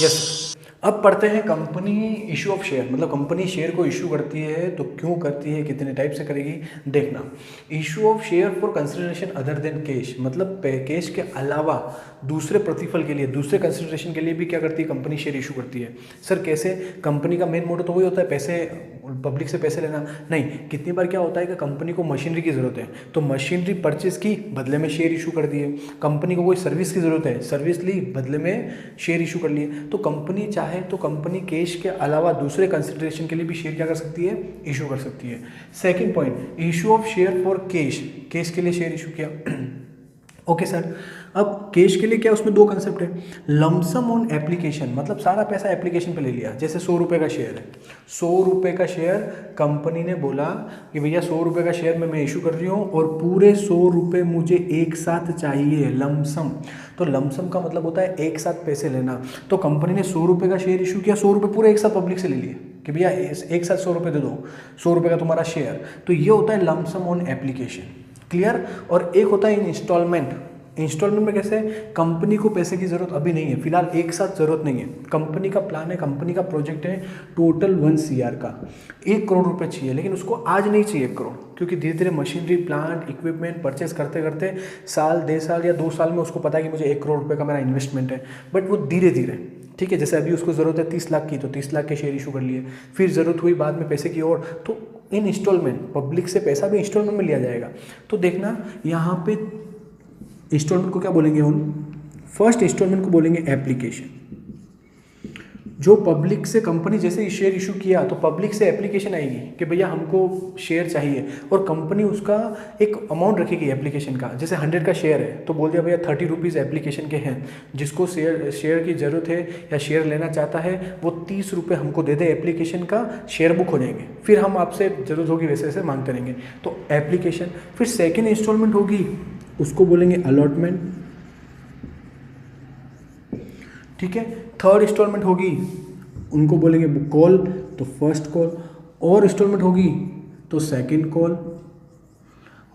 Yes. अब पढ़ते हैं कंपनी इशू ऑफ शेयर, मतलब कंपनी शेयर को इशू करती है तो क्यों करती है, कितने टाइप से करेगी। देखना, issue of share for consideration other than cash, मतलब कैश के अलावा दूसरे प्रतिफल के लिए, दूसरे कंसिडरेशन के लिए भी क्या करती है कंपनी, शेयर इशू करती है। सर कैसे? कंपनी का मेन मोटो तो वही होता है पैसे, पब्लिक से पैसे लेना। नहीं, कितनी बार क्या होता है कि कंपनी को मशीनरी की ज़रूरत है तो मशीनरी परचेज की, बदले में शेयर इशू कर दिए। कंपनी को कोई सर्विस की ज़रूरत है, सर्विस ली, बदले में शेयर इशू कर लिए। तो कंपनी चाहे तो कंपनी कैश के अलावा दूसरे कंसिडरेशन के लिए भी शेयर क्या कर सकती है, इशू कर सकती है। Second point, issue of share for cash, cash के लिए शेयर इशू किया। ओके सर, अब कैश के लिए क्या, उसमें दो कंसेप्ट है। लमसम ऑन एप्लीकेशन, मतलब सारा पैसा एप्लीकेशन पे ले लिया। जैसे 100 रुपये का शेयर है, 100 रुपये का शेयर कंपनी ने बोला कि भैया 100 रुपये का शेयर मैं इशू कर रही हूँ और पूरे 100 रुपये मुझे एक साथ चाहिए, लमसम। तो लमसम का मतलब होता है एक साथ पैसे लेना। तो कंपनी ने 100 रुपये का शेयर इशू किया, 100 रुपये पूरे एक साथ पब्लिक से ले लिए कि भैया एक साथ 100 रुपये दे दो, 100 रुपये का तुम्हारा शेयर। तो ये होता है लमसम ऑन एप्लीकेशन, क्लियर। और एक होता है इंस्टॉलमेंट। इंस्टॉलमेंट में कैसे, कंपनी को पैसे की ज़रूरत अभी नहीं है, फिलहाल एक साथ ज़रूरत नहीं है। कंपनी का प्लान है, कंपनी का प्रोजेक्ट है, टोटल 1 CR का 1 करोड़ रुपए चाहिए, लेकिन उसको आज नहीं चाहिए 1 करोड़, क्योंकि धीरे धीरे मशीनरी, प्लांट, इक्विपमेंट परचेस करते करते साल, 1.5 साल या 2 साल में उसको पता है कि मुझे 1 करोड़ रुपये का मेरा इन्वेस्टमेंट है। बट वो धीरे धीरे, ठीक है, जैसे अभी उसको ज़रूरत है 30 लाख की, तो 30 लाख के शेयर इशू कर लिए। फिर ज़रूरत हुई बाद में पैसे की और, तो इन इंस्टॉलमेंट, पब्लिक से पैसा भी इंस्टॉलमेंट में लिया जाएगा। तो देखना यहाँ पे इंस्टॉलमेंट को क्या बोलेंगे हम, फर्स्ट इंस्टॉलमेंट को बोलेंगे एप्लीकेशन। जो पब्लिक से कंपनी जैसे ही शेयर इशू किया तो पब्लिक से एप्लीकेशन आएगी कि भैया हमको शेयर चाहिए, और कंपनी उसका एक अमाउंट रखेगी एप्लीकेशन का। जैसे 100 का शेयर है तो बोल दिया भैया 30 रुपीज़ एप्लीकेशन के हैं, जिसको शेयर की ज़रूरत है या शेयर लेना चाहता है वो 30 रुपये हमको दे दे, एप्लीकेशन का शेयर बुक हो जाएंगे। फिर हम आपसे ज़रूरत होगी वैसे वैसे मांगते रहेंगे। तो एप्लीकेशन। फिर सेकेंड इंस्टॉलमेंट होगी, उसको बोलेंगे अलॉटमेंट, ठीक है। थर्ड इंस्टॉलमेंट होगी, उनको बोलेंगे कॉल, तो फर्स्ट कॉल। और इंस्टॉलमेंट होगी तो सेकंड कॉल,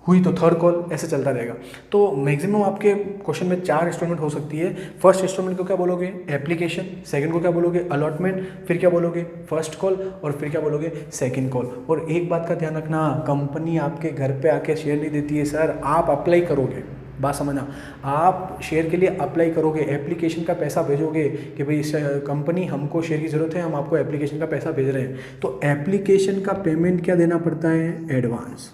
हुई तो थर्ड कॉल, ऐसे चलता रहेगा। तो मैक्सिमम आपके क्वेश्चन में 4 इंस्टॉलमेंट हो सकती है। फर्स्ट इंस्टॉलमेंट को क्या बोलोगे, एप्लीकेशन। सेकंड को क्या बोलोगे, अलॉटमेंट। फिर क्या बोलोगे, फर्स्ट कॉल। और फिर क्या बोलोगे, सेकंड कॉल। और एक बात का ध्यान रखना, कंपनी आपके घर पे आके शेयर नहीं देती है सर, आप अप्लाई करोगे। बात समझना, आप शेयर के लिए अप्लाई करोगे, एप्लीकेशन का पैसा भेजोगे कि भाई कंपनी हमको शेयर की ज़रूरत है, हम आपको एप्लीकेशन का पैसा भेज रहे हैं। तो एप्लीकेशन का पेमेंट क्या देना पड़ता है, एडवांस।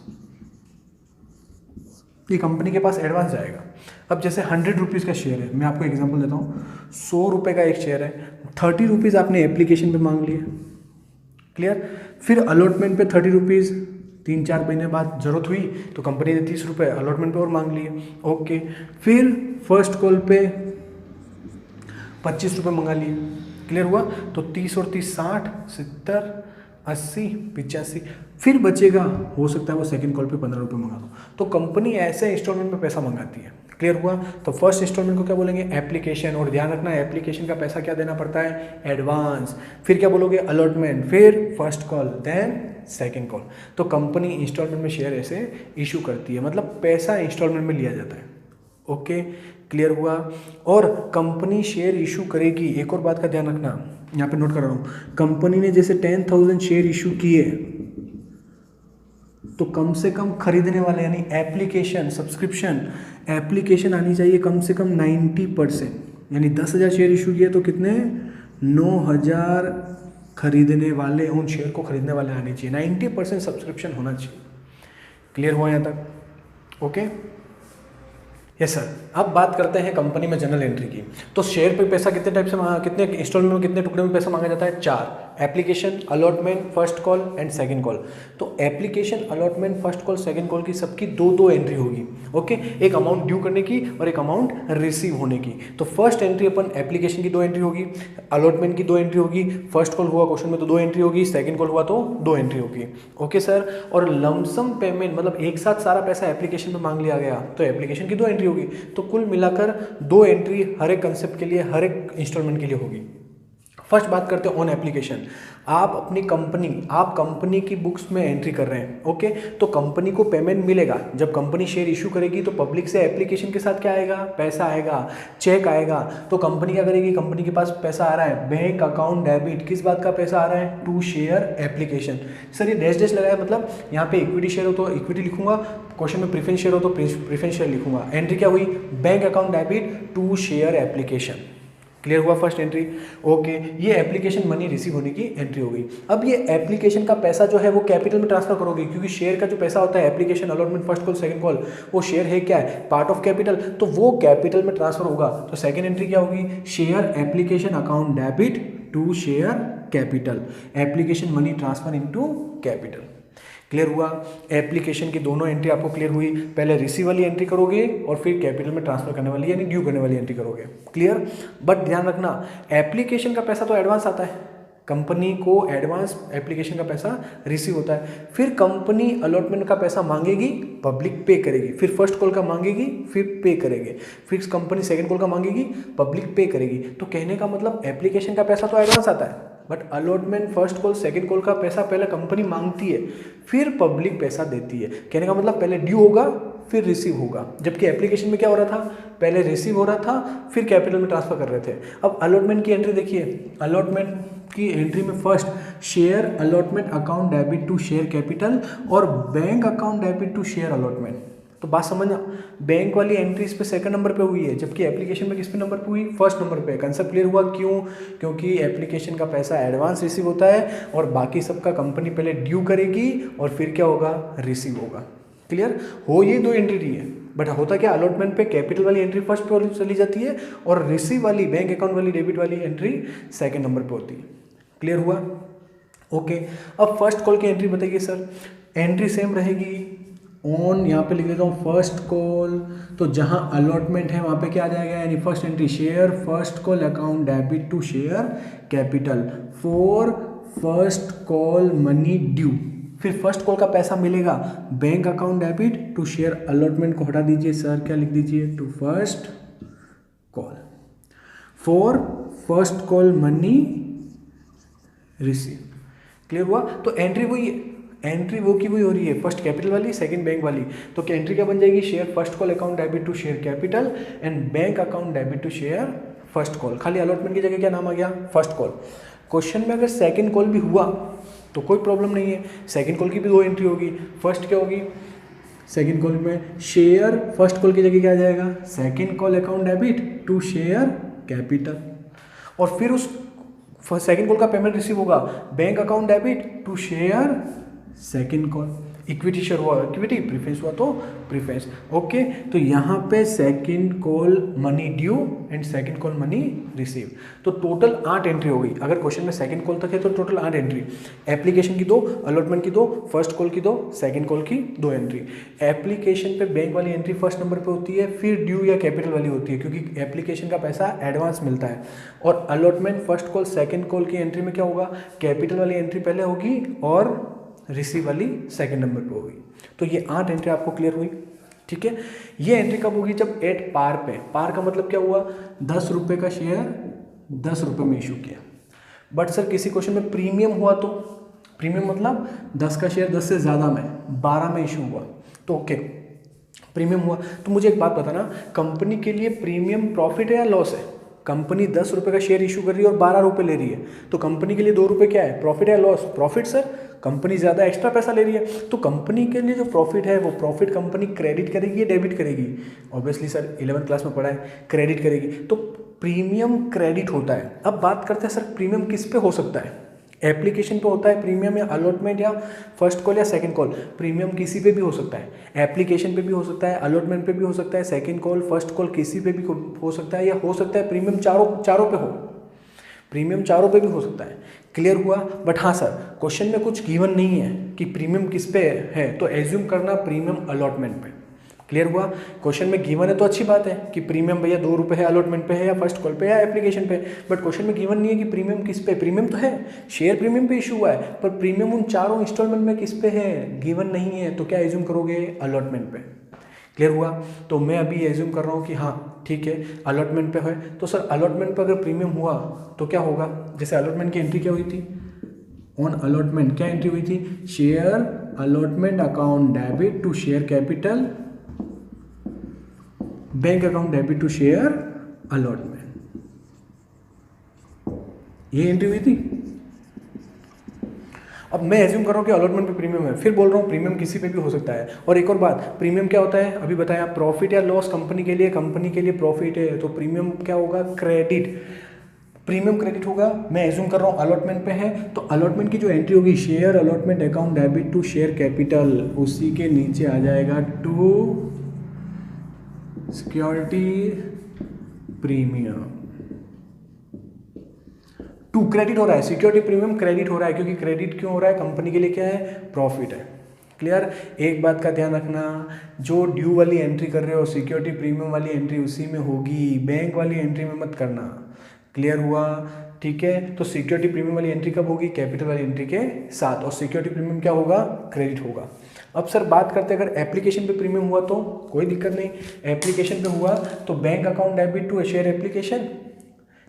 ये कंपनी के पास एडवांस जाएगा। अब जैसे 100 रुपीज़ का शेयर है, मैं आपको एग्जांपल देता हूँ, 100 रुपये का एक शेयर है, 30 रुपीज़ आपने एप्लीकेशन पे मांग लिए, क्लियर। फिर अलॉटमेंट पे 30 रुपीज़, 3-4 महीने बाद ज़रूरत हुई तो कंपनी ने 30 रुपये अलॉटमेंट पे और मांग लिए, ओके। फिर फर्स्ट कॉल पे 25 रुपये मंगा लिए, क्लियर हुआ। तो 30 और 30 60, 70, 80, 85, फिर बचेगा, हो सकता है वो सेकंड कॉल पे 15 रुपये मंगा दो। तो कंपनी ऐसे इंस्टॉलमेंट में पैसा मंगाती है, क्लियर हुआ। तो फर्स्ट इंस्टॉलमेंट को क्या बोलेंगे, एप्लीकेशन। और ध्यान रखना एप्लीकेशन का पैसा क्या देना पड़ता है, एडवांस। फिर क्या बोलोगे, अलॉटमेंट। फिर first call, then second call. तो कंपनी इंस्टॉलमेंट में शेयर ऐसे इशू करती है, मतलब पैसा इंस्टॉलमेंट में लिया जाता है, ओके, क्लियर हुआ। और कंपनी शेयर इशू करेगी, एक और बात का ध्यान रखना, यहाँ पे नोट कर रहा हूँ, कंपनी ने जैसे 10,000 शेयर इशू किए तो कम से कम खरीदने वाले यानी एप्लीकेशन, सब्सक्रिप्शन, एप्लीकेशन आनी चाहिए कम से कम 90%, यानी 10,000 शेयर इशू किए तो कितने, 9,000 खरीदने वाले, उन शेयर को खरीदने वाले आने चाहिए, 90% सब्सक्रिप्शन होना चाहिए, क्लियर हुआ यहाँ तक, ओके। Yes sir. अब बात करते हैं कंपनी में जनरल एंट्री की। तो शेयर पे पैसा कितने टाइप से कितने इंस्टॉलमेंट में, कितने टुकड़े में पैसा मांगा जाता है, 4, application, allotment, first call and second call. तो application, allotment, first call, second call की सबकी 2-2 एंट्री होगी, ओके। एक अमाउंट ड्यू करने की और एक अमाउंट रिसीव होने की। तो फर्स्ट एंट्री अपन एप्लीकेशन की 2 एंट्री होगी, अलॉटमेंट की 2 एंट्री होगी, फर्स्ट कॉल हुआ क्वेश्चन में तो 2 एंट्री होगी, सेकंड कॉल हुआ तो 2 एंट्री होगी, ओके सर। और लमसम पेमेंट मतलब एक साथ सारा पैसा एप्लीकेशन में मांग लिया गया तो एप्लीकेशन की 2 एंट्री होगी। तो कुल मिलाकर 2 एंट्री हर एक कंसेप्ट के लिए, हर एक इंस्टॉलमेंट के लिए होगी। फर्स्ट बात करते हैं ऑन एप्लीकेशन। आप कंपनी की बुक्स में एंट्री कर रहे हैं, ओके। तो कंपनी को पेमेंट मिलेगा जब कंपनी शेयर इशू करेगी, तो पब्लिक से एप्लीकेशन के साथ क्या आएगा, पैसा आएगा, चेक आएगा। तो कंपनी क्या करेगी, कंपनी के पास पैसा आ रहा है, बैंक अकाउंट डेबिट, किस बात का पैसा आ रहा है, टू शेयर एप्लीकेशन। सर ये डैश डैश लगाया मतलब यहाँ पे इक्विटी शेयर हो तो इक्विटी लिखूंगा, क्वेश्चन में प्रेफरेंस शेयर हो तो प्रेफरेंस शेयर लिखूंगा। एंट्री क्या हुई, bank account debit to share application. Clear हुआ फर्स्ट एंट्री, ओके। ये एप्लीकेशन मनी रिसीव होने की एंट्री हो गई। अब ये एप्लीकेशन का पैसा जो है वो कैपिटल में ट्रांसफर करोगे, क्योंकि शेयर का जो पैसा होता है, application allotment first call second call, वो शेयर है क्या है, पार्ट ऑफ कैपिटल, तो वो कैपिटल में ट्रांसफर होगा। तो सेकंड एंट्री क्या होगी, share application account debit to share capital, application money transfer into capital. Clear हुआ, एप्लीकेशन की दोनों एंट्री आपको क्लियर हुई। पहले रिसीव वाली एंट्री करोगे और फिर कैपिटल में ट्रांसफर करने वाली यानी ड्यू करने वाली एंट्री करोगे। क्लियर, बट ध्यान रखना एप्लीकेशन का पैसा तो एडवांस आता है, कंपनी को एडवांस एप्लीकेशन का पैसा रिसीव होता है, फिर कंपनी अलॉटमेंट का पैसा मांगेगी, पब्लिक पे करेगी, फिर फर्स्ट कॉल का मांगेगी, फिर पे करेंगे, फिर कंपनी सेकंड कॉल का मांगेगी, पब्लिक पे करेगी। तो कहने का मतलब एप्लीकेशन का पैसा तो एडवांस आता है, but allotment first call second call का पैसा पहले कंपनी मांगती है, फिर पब्लिक पैसा देती है। कहने का मतलब पहले ड्यू होगा फिर रिसीव होगा, जबकि एप्लीकेशन में क्या हो रहा था, पहले रिसीव हो रहा था फिर कैपिटल में ट्रांसफर कर रहे थे। अब अलॉटमेंट की एंट्री देखिए, अलॉटमेंट की एंट्री में first share allotment account debit to share capital और bank account debit to share allotment. तो बात समझना, बैंक वाली एंट्री इस पे सेकंड नंबर पे हुई है, जबकि एप्लीकेशन में किस पे नंबर पे हुई, फर्स्ट नंबर पे। कंसेप्ट क्लियर हुआ, क्यों, क्योंकि एप्लीकेशन का पैसा एडवांस रिसीव होता है और बाकी सबका कंपनी पहले ड्यू करेगी और फिर क्या होगा, रिसीव होगा। क्लियर हो, ये दो एंट्री रही है, बट होता क्या, अलॉटमेंट पे कैपिटल वाली एंट्री फर्स्ट पे चली जाती है और रिसीव वाली बैंक अकाउंट वाली डेबिट वाली एंट्री सेकंड नंबर पे होती है। क्लियर हुआ, ओके। अब फर्स्ट कॉल की एंट्री बताइए सर, एंट्री सेम रहेगी ऑन, यहाँ पे लिख देता हूँ फर्स्ट कॉल, तो जहाँ अलॉटमेंट है वहाँ पे क्या आ जाएगा, यानी first entry share first call account debit to share capital for first call money due, फिर फर्स्ट कॉल का पैसा मिलेगा bank account debit to share allotment को हटा दीजिए सर, क्या लिख दीजिए, to first call for first call money receive. Clear हुआ, तो एंट्री वही है, एंट्री वो की वही हो रही है, फर्स्ट कैपिटल वाली सेकंड बैंक वाली। तो क्या एंट्री क्या बन जाएगी, share first call account debit to share capital and bank account debit to share first call. खाली अलॉटमेंट की जगह क्या नाम आ गया, फर्स्ट कॉल। क्वेश्चन में अगर सेकंड कॉल भी हुआ तो कोई प्रॉब्लम नहीं है, सेकंड कॉल की भी दो एंट्री होगी। फर्स्ट क्या होगी, सेकंड कॉल में शेयर फर्स्ट कॉल की जगह क्या आ जाएगा, second call account debit to share capital, और फिर उस सेकंड कॉल का पेमेंट रिसीव होगा bank account debit to share second call. Equity share हुआ इक्विटी, प्रीफरेंस हुआ तो प्रीफरेंस, ओके। तो यहाँ पे second call money due and second call money receive, तो टोटल 8 एंट्री हो गई। अगर क्वेश्चन में सेकंड कॉल तक है तो टोटल 8 एंट्री, एप्लीकेशन की 2, अलॉटमेंट की 2, फर्स्ट कॉल की 2, सेकंड कॉल की 2 एंट्री। एप्लीकेशन पे बैंक वाली एंट्री फर्स्ट नंबर पे होती है, फिर ड्यू या कैपिटल वाली होती है, क्योंकि एप्लीकेशन का पैसा एडवांस मिलता है। और allotment first call second call की एंट्री में क्या होगा, कैपिटल वाली एंट्री पहले होगी और रिसीव वाली सेकंड नंबर पे होगी। तो ये 8 एंट्री आपको क्लियर हुई, ठीक है। ये एंट्री कब होगी, जब एट पार पे, पार का मतलब क्या हुआ, 10 रुपये का शेयर 10 रुपये में इशू किया। बट सर किसी क्वेश्चन में प्रीमियम हुआ तो, प्रीमियम मतलब 10 का शेयर 10 से ज़्यादा में 12 में इशू हुआ तो ओके, प्रीमियम हुआ। तो मुझे एक बात बताना, कंपनी के लिए प्रीमियम प्रॉफिट है या लॉस है, कंपनी 10 रुपये का शेयर इशू कर रही है और 12 रुपये ले रही है, तो कंपनी के लिए 2 रुपये क्या है, प्रॉफिट है या लॉस, प्रॉफिट सर, कंपनी ज़्यादा एक्स्ट्रा पैसा ले रही है, तो कंपनी के लिए जो प्रॉफिट है वो प्रॉफिट कंपनी क्रेडिट करेगी या डेबिट करेगी, ऑब्वियसली सर 11th क्लास में पढ़ा है, क्रेडिट करेगी। तो प्रीमियम क्रेडिट होता है। अब बात करते हैं सर प्रीमियम किस पे हो सकता है, एप्लीकेशन पे होता है प्रीमियम, या अलॉटमेंट या फर्स्ट कॉल या सेकंड कॉल, प्रीमियम किसी पे भी हो सकता है, एप्लीकेशन पे भी हो सकता है, अलॉटमेंट पे भी हो सकता है, सेकंड कॉल फर्स्ट कॉल किसी पे भी हो सकता है, या हो सकता है प्रीमियम चारों पे हो, प्रीमियम चारों पे भी हो सकता है। क्लियर हुआ, बट हाँ सर क्वेश्चन में कुछ गिवन नहीं है कि प्रीमियम किस पे है, तो एज्यूम करना प्रीमियम अलॉटमेंट पे। क्लियर हुआ, क्वेश्चन में गिवन है तो अच्छी बात है कि प्रीमियम भैया 2 रुपये है अलॉटमेंट पे है या फर्स्ट कॉल पे या एप्लीकेशन पे, बट क्वेश्चन में गिवन नहीं है कि प्रीमियम किस पे, प्रीमियम तो है, शेयर प्रीमियम पे इशू हुआ है, पर प्रीमियम उन चारों इंस्टॉलमेंट में किस पे है, गिवन नहीं है, तो क्या एज्यूम करोगे, अलॉटमेंट पे। क्लियर हुआ? तो मैं अभी एज्यूम कर रहा हूँ कि हाँ ठीक है अलॉटमेंट पे है, तो सर अलॉटमेंट पे अगर प्रीमियम हुआ तो क्या होगा? जैसे अलॉटमेंट की एंट्री क्या हुई थी? ऑन अलॉटमेंट क्या एंट्री हुई थी? Share allotment account debit to share capital, bank account debit to share allotment, ये एंट्री हुई थी। अब मैं एज्यूम कर रहा हूँ कि अलॉटमेंट पे प्रीमियम है, फिर बोल रहा हूँ प्रीमियम किसी पे भी हो सकता है। और एक और बात, प्रीमियम क्या होता है अभी बताया, प्रॉफिट या लॉस कंपनी के लिए प्रॉफिट है तो प्रीमियम क्या होगा? क्रेडिट, प्रीमियम क्रेडिट होगा। मैं एज्यूम कर रहा हूँ अलॉटमेंट पे है, तो अलॉटमेंट की जो एंट्री होगी share allotment account debit to share capital, उसी के नीचे आ जाएगा to security premium. To credit हो रहा है, सिक्योरिटी प्रीमियम क्रेडिट हो रहा है, क्योंकि क्रेडिट क्यों हो रहा है? कंपनी के लिए क्या है? प्रॉफिट है। क्लियर? एक बात का ध्यान रखना, जो ड्यू वाली एंट्री कर रहे हो सिक्योरिटी प्रीमियम वाली एंट्री उसी में होगी, बैंक वाली एंट्री में मत करना। क्लियर हुआ? ठीक है, तो सिक्योरिटी प्रीमियम वाली एंट्री कब होगी? कैपिटल वाली एंट्री के साथ, और सिक्योरिटी प्रीमियम क्या होगा? क्रेडिट होगा। अब सर बात करते हैं अगर एप्लीकेशन पे प्रीमियम हुआ तो कोई दिक्कत नहीं, एप्लीकेशन पे हुआ तो bank account debit to share application,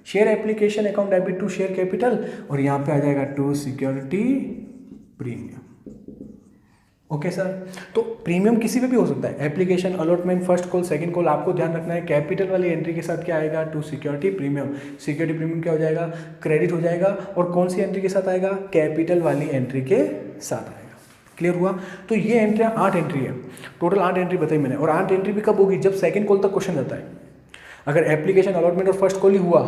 share application account debit to share capital, और यहाँ पे आ जाएगा to security premium. Okay sir, तो प्रीमियम किसी पे भी हो सकता है, application, allotment, first call, second call. आपको ध्यान रखना है कैपिटल वाली एंट्री के साथ क्या आएगा? To security premium. Security premium क्या हो जाएगा? क्रेडिट हो जाएगा। और कौन सी एंट्री के साथ आएगा? कैपिटल वाली एंट्री के साथ आएगा। क्लियर हुआ? तो ये एंट्री 8 एंट्री है, टोटल 8 एंट्री बताई मैंने। और 8 एंट्री भी कब होगी? जब सेकंड कॉल तक क्वेश्चन आता है। अगर एप्लीकेशन, अलॉटमेंट और फर्स्ट कॉल ही हुआ,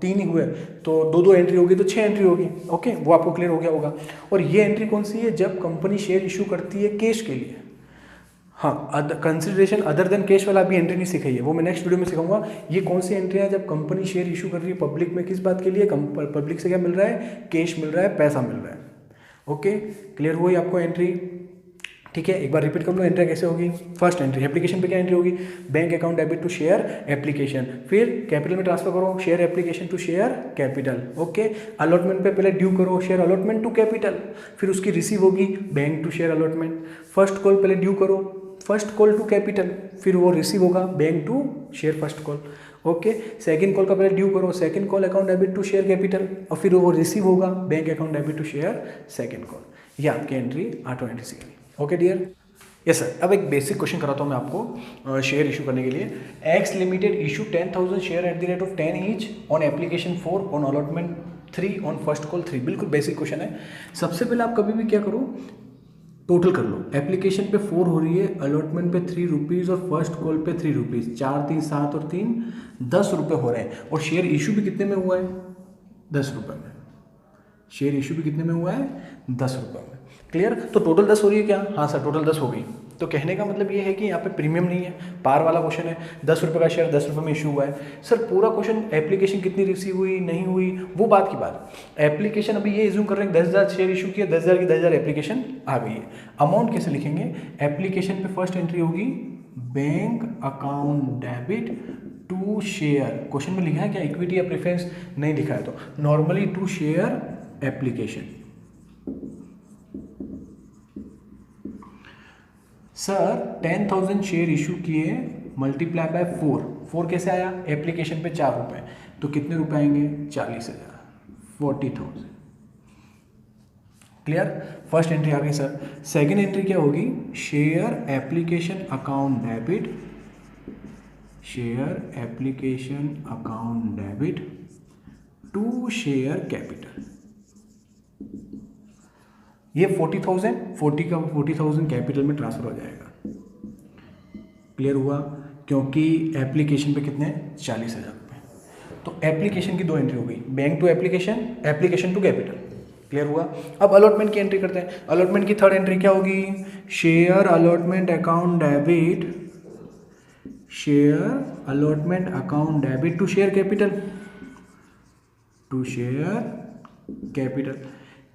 3 ही हुए, तो 2-2 एंट्री होगी तो 6 एंट्री होगी। ओके, वो आपको क्लियर हो गया होगा। और ये एंट्री कौन सी है? जब कंपनी शेयर इशू करती है कैश के लिए। हाँ, कंसिडरेशन अदर देन कैश वाला अभी एंट्री नहीं सिखाई है, वो मैं नेक्स्ट वीडियो में सिखाऊंगा। ये कौन सी एंट्री है? जब कंपनी शेयर इशू कर रही है पब्लिक में, किस बात के लिए? पब्लिक से क्या मिल रहा है? कैश मिल रहा है, पैसा मिल रहा है। ओके, क्लियर हुई आपको एंट्री? ठीक है, एक बार रिपीट कर लो एंट्री कैसे होगी। फर्स्ट एंट्री एप्लीकेशन पे क्या एंट्री होगी? Bank account debit to share application, फिर कैपिटल में ट्रांसफर करो, share application to share capital. Okay, allotment पे पहले ड्यू करो, शेयर अलॉटमेंट टू कैपिटल, फिर उसकी रिसीव होगी bank to share allotment. First call पहले ड्यू करो, फर्स्ट कॉल टू कैपिटल, फिर वो रिसीव होगा bank to share first call. Okay, second call का पहले ड्यू करो, second call account debit to share capital, और फिर वो रिसीव होगा bank account debit to share second call. ये आपकी एंट्री 8 एंट्री सीखी। Okay dear, yes sir. अब एक बेसिक क्वेश्चन कराता हूँ मैं आपको शेयर इशू करने के लिए। X limited issue 10,000 share at the rate of 10 each on application 4, on allotment 3, on first call 3। बिल्कुल बेसिक क्वेश्चन है। सबसे पहले आप कभी भी क्या करो, टोटल कर लो। एप्लीकेशन पे 4 हो रही है, अलॉटमेंट पे 3 रुपीज़ और फर्स्ट कॉल पे 3 रुपीज़, 4 3 7 और 3 10 रुपये हो रहे हैं। और शेयर इशू भी कितने में हुआ है? 10 रुपये में। शेयर इशू भी कितने में हुआ है? 10 रुपये में। क्लियर? तो टोटल 10 हो रही है क्या? हाँ सर, टोटल 10 हो गई। तो कहने का मतलब ये है कि यहाँ पे प्रीमियम नहीं है, पार वाला क्वेश्चन है। 10 रुपये का शेयर 10 रुपये में इशू हुआ है। सर पूरा क्वेश्चन एप्लीकेशन कितनी रिसीव हुई, नहीं हुई, वो बात की बात। एप्लीकेशन अभी ये इज्यूम कर रहे हैं 10,000 शेयर इशू किया, 10,000 की 10,000 एप्लीकेशन आ गई है। अमाउंट कैसे लिखेंगे? एप्लीकेशन पे फर्स्ट एंट्री होगी bank account debit to share. Question में लिखा है क्या इक्विटी या प्रेफरेंस? नहीं लिखा है, तो normally to share application. Sir 10,000 share issue किए मल्टीप्लाई बाय 4 कैसे आया? एप्लीकेशन पे 4 रुपये, तो कितने रुपए आएंगे? 40,000, 40,000। क्लियर? फर्स्ट एंट्री आ गई सर। सेकंड एंट्री क्या होगी? Share application account debit, share application account debit to share capital. ये 40,000 कैपिटल में ट्रांसफर हो जाएगा। क्लियर हुआ? क्योंकि एप्लीकेशन पे कितने? 40,000 रुपये। तो एप्लीकेशन की 2 एंट्री हो गई, bank to application, application to capital. Clear हुआ? अब अलॉटमेंट की एंट्री करते हैं। अलॉटमेंट की थर्ड एंट्री क्या होगी? Share allotment account debit, share allotment account debit to share capital, to share capital.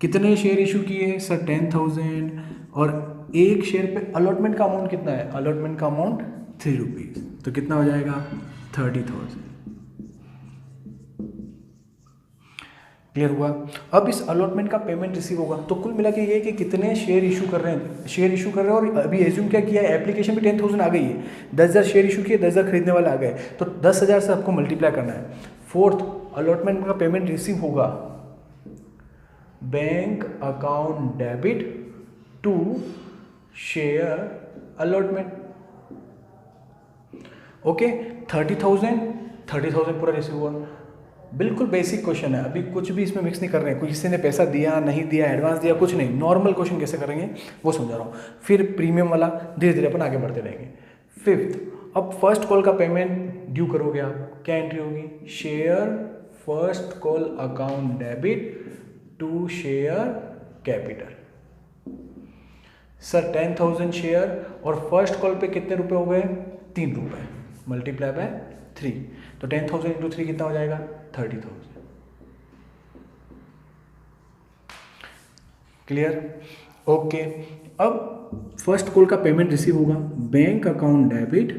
कितने शेयर इशू किए? सर 10,000, और एक शेयर पे अलॉटमेंट का अमाउंट कितना है? अलॉटमेंट का अमाउंट 3 रुपीज़, तो कितना हो जाएगा? 30,000। क्लियर हुआ। अब इस अलॉटमेंट का पेमेंट रिसीव होगा, तो कुल मिला के ये कि कितने शेयर इशू कर रहे हैं, और अभी एज्यूम क्या किया है, एप्लीकेशन भी 10,000 आ गई है, 10,000 शेयर इशू किए, 10,000 खरीदने वाले आ गए, तो 10,000 से आपको मल्टीप्लाई करना है। फोर्थ, अलॉटमेंट का पेमेंट रिसीव होगा bank account debit to share allotment. Okay, 30,000 पूरा रिसीव हुआ। बिल्कुल बेसिक क्वेश्चन है, अभी कुछ भी इसमें मिक्स नहीं कर रहे हैं, कोई किसी ने पैसा दिया नहीं दिया, एडवांस दिया, कुछ नहीं, नॉर्मल क्वेश्चन कैसे करेंगे वो समझा रहा हूँ। फिर प्रीमियम वाला धीरे धीरे अपन आगे बढ़ते रहेंगे। फिफ्थ, अब फर्स्ट कॉल का पेमेंट ड्यू करोगे आप, क्या एंट्री होगी, share first call account debit to share capital. Sir 10,000 share और फर्स्ट कॉल पे कितने रुपए हो गए, 3 रुपए, मल्टीप्लाई बाय 3, तो 10,000 इंटू 3 कितना हो जाएगा, 30,000। Clear, okay. अब फर्स्ट कॉल का पेमेंट रिसीव होगा bank account debit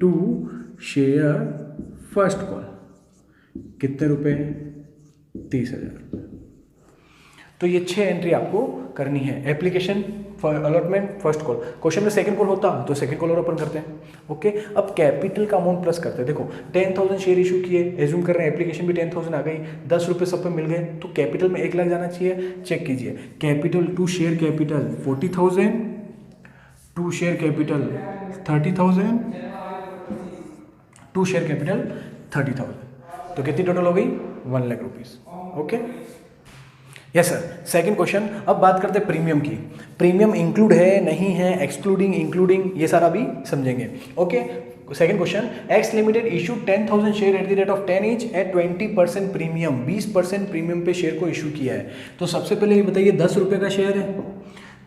to share first call, कितने रुपए, 30,000। तो ये 6 एंट्री आपको करनी है, application, allotment, first call. Question में सेकंड कॉल होता तो सेकंड कॉल और ओपन करते हैं। ओके, अब कैपिटल का अमाउंट प्लस करते हैं। देखो 10,000 शेयर इशू किए, एज्यूम कर रहे हैं एप्लीकेशन भी 10,000 आ गई, 10 रुपये सब पे मिल गए, तो कैपिटल में 1 लाख जाना चाहिए। चेक कीजिए, capital to share capital 40,000, to share capital 30,000, to share capital 30,000, तो कितनी टोटल हो गई, 1 lakh rupees. Okay, yes sir. Second question, अब बात करते हैं प्रीमियम की। प्रीमियम इंक्लूड है नहीं है, एक्सक्लूडिंग, इंक्लूडिंग, ये सारा भी समझेंगे। Okay, second question, x limited issue 10,000 share at the rate of 10 each eight 20% premium, 20% premium पे शेयर को इशू किया है। तो सबसे पहले ये बताइए 10 रुपये का शेयर है,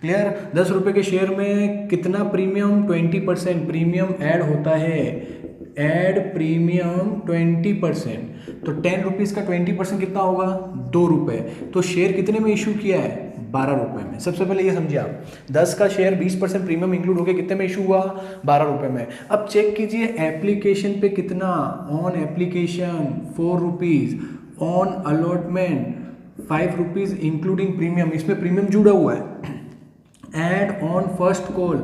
क्लियर, 10 रुपये के शेयर में कितना प्रीमियम, 20% प्रीमियम ऐड होता है, एड प्रीमियम 20%, तो 10 रुपीज़ का 20% कितना होगा, 2 रुपये। तो शेयर कितने में इशू किया है, 12 रुपये में। सबसे पहले ये समझिए आप, 10 का शेयर 20% प्रीमियम इंक्लूड होकर कितने में इशू हुआ, 12 रुपये में। अब चेक कीजिए एप्लीकेशन पे कितना, on application 4 rupees, on allotment 5 rupees including premium, इसमें प्रीमियम जुड़ा हुआ है, add on first call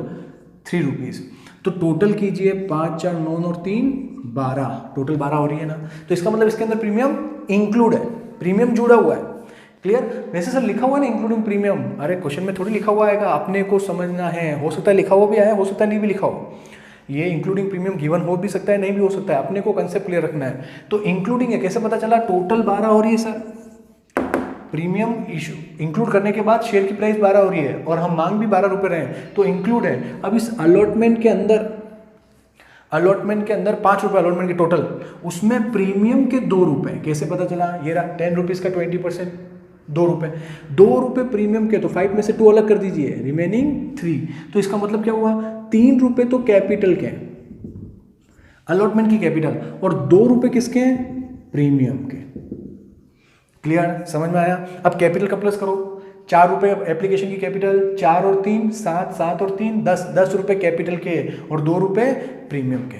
3 rupees. तो टोटल कीजिए 5 4 9 और 3 12, टोटल 12 हो रही है ना। तो इसका मतलब इसके अंदर प्रीमियम इंक्लूड है, प्रीमियम जुड़ा हुआ है। क्लियर, वैसे सर लिखा हुआ है ना इंक्लूडिंग प्रीमियम, अरे क्वेश्चन में थोड़ी लिखा हुआ आएगा, अपने को समझना है, हो सकता है लिखा हुआ भी आया, हो सकता है नहीं भी लिखा हो। ये इंक्लूडिंग प्रीमियम गिवन हो भी सकता है, नहीं भी हो सकता है, अपने को कंसेप्ट क्लियर रखना है। तो इंक्लूडिंग है, कैसे पता चला, टोटल 12 हो रही है सर, प्रीमियम इशू इंक्लूड करने के बाद शेयर की प्राइस 12 हो रही है और हम मांग भी 12 रुपये रहे हैं, तो इंक्लूड है। अब इस अलॉटमेंट के अंदर 5 रुपये अलॉटमेंट के टोटल, उसमें प्रीमियम के 2 रुपये, कैसे पता चला, ये रहा 10 रुपीज़ का 20%, 2 रुपये, 2 रुपये प्रीमियम के, तो 5 में से 2 अलग कर दीजिए, रिमेनिंग 3। तो इसका मतलब क्या हुआ, 3 रुपये तो कैपिटल के, अलॉटमेंट की कैपिटल, और 2 रुपये किसके हैं, प्रीमियम के। क्लियर, समझ में आया। अब कैपिटल का प्लस करो, 4 रुपये एप्लीकेशन की कैपिटल, 4 और 3 7, 7 और 3 10, 10 रुपये कैपिटल के और 2 रुपये प्रीमियम के।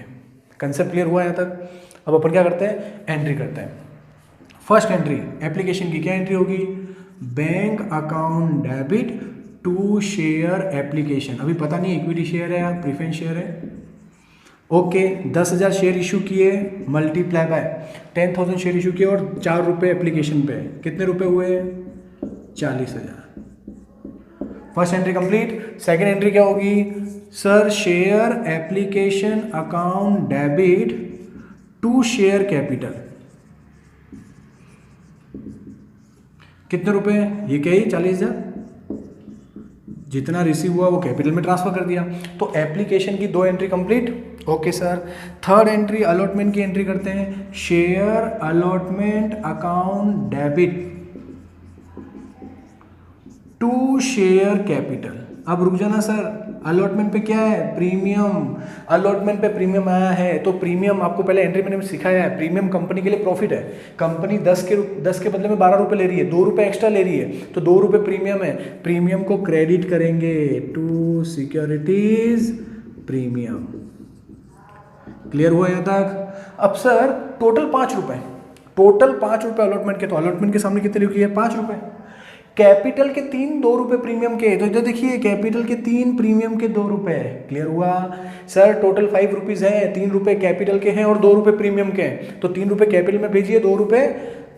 कंसेप्ट क्लियर हुआ यहाँ तक। अब अपन क्या करते हैं, एंट्री करते हैं। फर्स्ट एंट्री एप्लीकेशन की क्या एंट्री होगी, bank account debit to share application. अभी पता नहीं इक्विटी शेयर है या प्रीफरेंस शेयर है। ओके, 10,000 शेयर इशू किए, मल्टीप्लाई बाय 10,000 शेयर इशू किए और 4 रुपये एप्लीकेशन पे, कितने रुपए हुए, 40,000। फर्स्ट एंट्री कंप्लीट। सेकंड एंट्री क्या होगी, sir share application account debit to share capital, कितने रुपए, ये क्या है 40,000, जितना रिसीव हुआ वो कैपिटल में ट्रांसफर कर दिया। तो एप्लीकेशन की 2 entry complete. Okay sir, third entry allotment की एंट्री करते हैं, share allotment account debit to share capital. अब रुक जाना सर, अलॉटमेंट पे क्या है, प्रीमियम, अलॉटमेंट पे प्रीमियम आया है, तो प्रीमियम आपको पहले एंट्री मैंने सिखाया है, प्रीमियम कंपनी के लिए प्रॉफिट है। कंपनी 10 के बदले में 12 रुपये ले रही है, 2 रुपये एक्स्ट्रा ले रही है, तो 2 रुपये प्रीमियम है, प्रीमियम को क्रेडिट करेंगे टू सिक्योरिटीज प्रीमियम। क्लियर हुआ यहाँ तक। अब सर टोटल 5 रुपये, टोटल 5 रुपये अलॉटमेंट के, तो अलॉटमेंट के सामने कितने लिखी है 5 रुपये। कैपिटल के 3 2 रुपये प्रीमियम के, तो इधर देखिए कैपिटल के 3 प्रीमियम के 2 रुपये। क्लियर हुआ सर? टोटल 5 रुपीज़ है, 3 रुपये कैपिटल के हैं और 2 रुपये प्रीमियम के हैं, तो 3 रुपये कैपिटल में भेजिए, 2 रुपये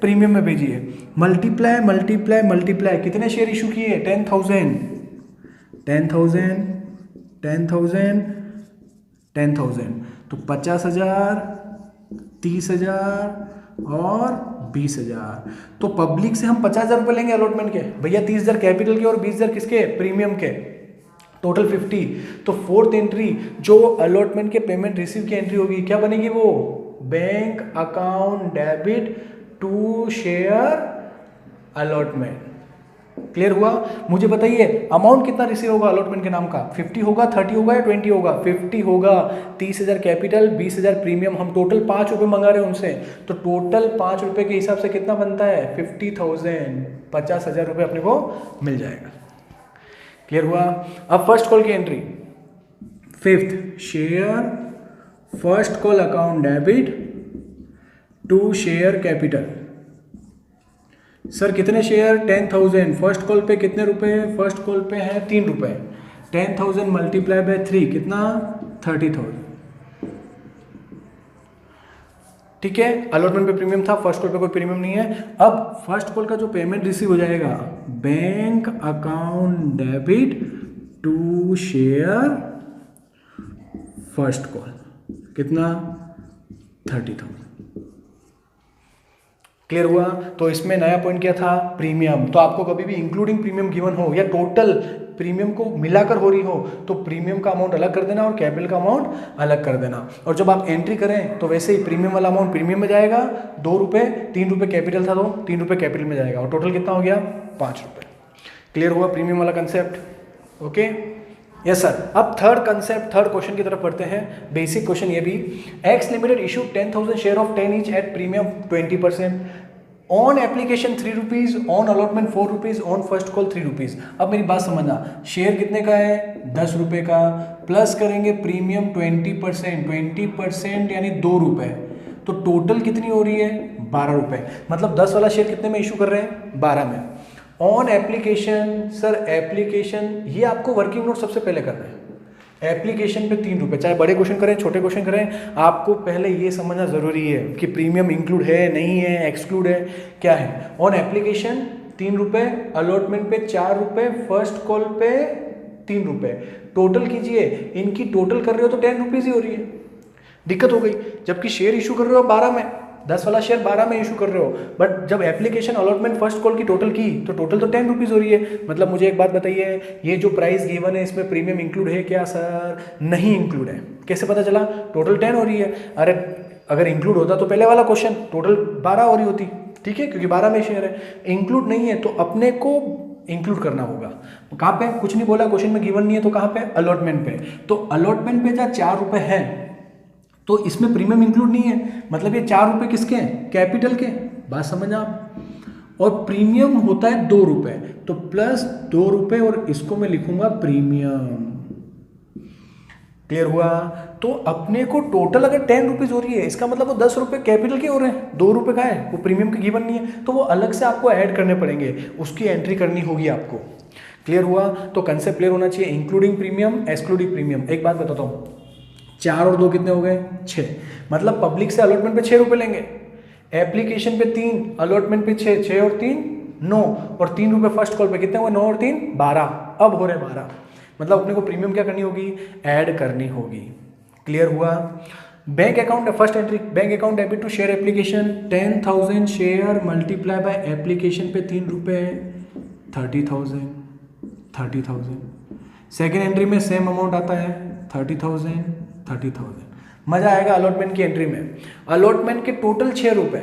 प्रीमियम में भेजिए। मल्टीप्लाई मल्टीप्लाई मल्टीप्लाई, कितने शेयर इशू किए 10,000 10,000 10,000 10,000, तो 50,000 30,000 और 20,000। तो पब्लिक से हम 50,000 रुपये लेंगे अलॉटमेंट के, भैया 30,000 कैपिटल के और 20,000 किसके प्रीमियम के, टोटल 50। तो फोर्थ एंट्री जो अलॉटमेंट के पेमेंट रिसीव की एंट्री होगी क्या बनेगी, वो bank account debit to share allotment. Clear हुआ? मुझे बताइए अमाउंट कितना रिसीव होगा अलॉटमेंट के नाम का, 50 होगा, 30 होगा या 20 होगा? 50 होगा। 30,000 कैपिटल, 20,000 प्रीमियम, हम टोटल 5 रुपये मंगा रहे हैं उनसे, तो टोटल 5 रुपये के हिसाब से कितना बनता है 50,000, 50,000 रुपये अपने को मिल जाएगा। क्लियर हुआ? अब फर्स्ट कॉल की entry, fifth share first call account debit to share capital. Sir कितने शेयर 10,000, फर्स्ट कॉल पे कितने रुपए, फर्स्ट कॉल पे है 3 रुपये, 10,000 मल्टीप्लाई बाय 3 कितना 30,000। ठीक है, अलॉटमेंट पे प्रीमियम था, फर्स्ट कॉल पे कोई प्रीमियम नहीं है। अब फर्स्ट कॉल का जो पेमेंट रिसीव हो जाएगा, bank account debit to share first call, कितना 30,000। क्लियर हुआ? तो इसमें नया पॉइंट क्या था, प्रीमियम। तो आपको कभी भी इंक्लूडिंग प्रीमियम गिवन हो या टोटल प्रीमियम को मिलाकर हो रही हो, तो प्रीमियम का अमाउंट अलग कर देना और कैपिटल का अमाउंट अलग कर देना। और जब आप एंट्री करें तो वैसे ही प्रीमियम वाला अमाउंट प्रीमियम में जाएगा, 2 रुपये, 3 रुपये कैपिटल था तो 3 रुपये कैपिटल में जाएगा, और टोटल कितना हो गया 5 रुपये। क्लियर हुआ प्रीमियम वाला कंसेप्ट? Okay yes sir. अब थर्ड कंसेप्ट, थर्ड क्वेश्चन की तरफ पढ़ते हैं। बेसिक क्वेश्चन ये भी, x limited issue 10,000 share of 10 each at premium 20%, on application 3 rupees, on allotment 4 rupees, on first call 3 rupees. अब मेरी बात समझना, शेयर कितने का है 10 रुपये का, प्लस करेंगे प्रीमियम 20%, 20% यानी 2 रुपये, तो टोटल कितनी हो रही है 12 रुपये। मतलब 10 वाला शेयर कितने में इशू कर रहे हैं 12 में। ऑन एप्लीकेशन, सर एप्लीकेशन ये आपको वर्किंग नोट सबसे पहले करना है, एप्लीकेशन पे 3 रुपये, चाहे बड़े क्वेश्चन करें छोटे क्वेश्चन करें, आपको पहले ये समझना ज़रूरी है कि प्रीमियम इंक्लूड है नहीं है, एक्सक्लूड है, क्या है। ऑन एप्लीकेशन 3 रुपये, अलॉटमेंट पे 4 रुपये, फर्स्ट कॉल पे 3 रुपये, टोटल कीजिए, इनकी टोटल कर रहे हो तो 10 रुपीज़ ही हो रही है। दिक्कत हो गई, जबकि शेयर इशू कर रहे हो 12 में, 10 वाला शेयर 12 में इशू कर रहे हो, बट जब एप्लीकेशन अलॉटमेंट फर्स्ट कॉल की टोटल की तो टोटल तो 10 रुपीज़ हो रही है। मतलब मुझे एक बात बताइए, ये जो प्राइस गिवन है इसमें प्रीमियम इंक्लूड है क्या सर? नहीं इंक्लूड है। कैसे पता चला? टोटल 10 हो रही है। अरे अगर इंक्लूड होता तो पहले वाला क्वेश्चन टोटल 12 हो रही होती, ठीक है, क्योंकि 12 में शेयर है। इंक्लूड नहीं है तो अपने को इंक्लूड करना होगा। कहाँ पे? कुछ नहीं बोला, क्वेश्चन में गिवन नहीं है तो कहाँ पे? अलॉटमेंट पे। तो अलॉटमेंट पे जहाँ 4 रुपये है तो इसमें प्रीमियम इंक्लूड नहीं है, मतलब ये 4 रुपये किसके हैं? कैपिटल के। बात समझ आप? और प्रीमियम होता है 2 रुपये, तो प्लस 2 रुपये और इसको मैं लिखूंगा प्रीमियम। क्लियर हुआ? तो अपने को टोटल अगर 10 रुपीज़ हो रही है, इसका मतलब वो 10 रुपये कैपिटल के हो रहे हैं, 2 रुपये का है, वो प्रीमियम का गिवन नहीं है, तो वो अलग से आपको ऐड करने पड़ेंगे, उसकी एंट्री करनी होगी आपको। क्लियर हुआ? तो कंसेप्ट क्लियर होना चाहिए, इंक्लूडिंग प्रीमियम, एक्सक्लूडिंग प्रीमियम। एक बात बताता हूँ, 4 और 2 कितने हो गए 6, मतलब पब्लिक से अलॉटमेंट पे 6 रुपये लेंगे, एप्लीकेशन पे 3, अलॉटमेंट पे 6, 6 और 3 9, और 3 रुपये फर्स्ट कॉल पे कितने हुए 9 और 3 12, अब हो रहे 12। मतलब अपने को प्रीमियम क्या करनी होगी? ऐड करनी होगी। क्लियर हुआ? Bank account, first entry, bank account debit to share application 10,000 share multiply by application पे 3 रुपये 30,000, 30,000। सेकेंड एंट्री में सेम अमाउंट आता है 30,000, 30,000। मजा आएगा अलॉटमेंट की एंट्री में। अलॉटमेंट के टोटल 6 रुपये,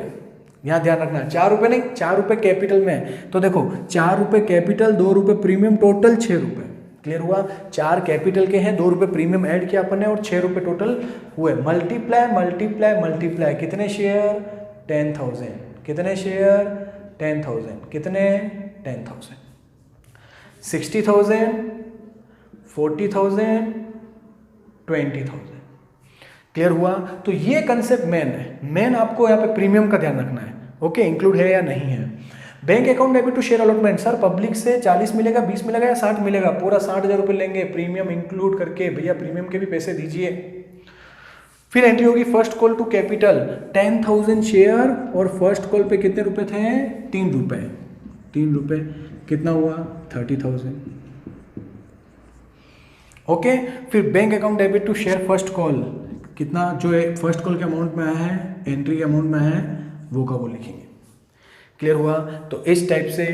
यहाँ ध्यान रखना, 4 रुपये नहीं, 4 रुपये कैपिटल में। तो देखो 4 रुपये कैपिटल, 2 रुपये प्रीमियम, टोटल 6 रुपये। क्लियर हुआ? 4 कैपिटल के हैं, 2 रुपये प्रीमियम ऐड किया अपन ने और 6 रुपये टोटल हुए। मल्टीप्लाई मल्टीप्लाई मल्टीप्लाई, कितने शेयर 10,000, कितने शेयर 10,000, कितने 10,000, 60,000, 40,000, 20,000। क्लियर हुआ? तो ये कंसेप्ट मेन है। मेन आपको यहाँ पे प्रीमियम का ध्यान रखना है, ओके, इंक्लूड है या नहीं है। Bank account debit to share allotment, sir public से 40 मिलेगा, 20 मिलेगा या 60 मिलेगा, पूरा 60,000 रुपये लेंगे प्रीमियम इंक्लूड करके, भैया प्रीमियम के भी पैसे दीजिए। फिर एंट्री होगी first call to capital 10,000 share, और फर्स्ट कॉल पे कितने रुपए थे, 3 रुपये, 3 रुपये कितना हुआ 30,000। ओके, फिर bank account debit to share first call, कितना जो है फर्स्ट कॉल के अमाउंट में आया है, एंट्री के अमाउंट में आया है, वो का वो लिखेंगे। क्लियर हुआ। तो इस टाइप से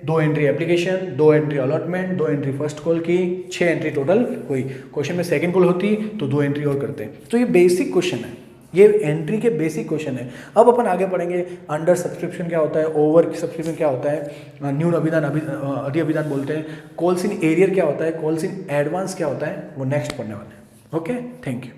2 entry application, 2 entry allotment, 2 entry first call की, 6 एंट्री टोटल हुई। क्वेश्चन में सेकंड कॉल होती तो 2 एंट्री और करते हैं। तो ये बेसिक क्वेश्चन है, ये एंट्री के बेसिक क्वेश्चन है। अब अपन आगे पढ़ेंगे अंडर सब्सक्रिप्शन क्या होता है, ओवर सब्सक्रिप्शन क्या होता है, न्यून अभिदान अधि अभिदान बोलते हैं, कॉल्स इन एरियर क्या होता है, कॉल्स इन एडवांस क्या होता है, वो नेक्स्ट पढ़ने वाले हैं। Okay, thank you.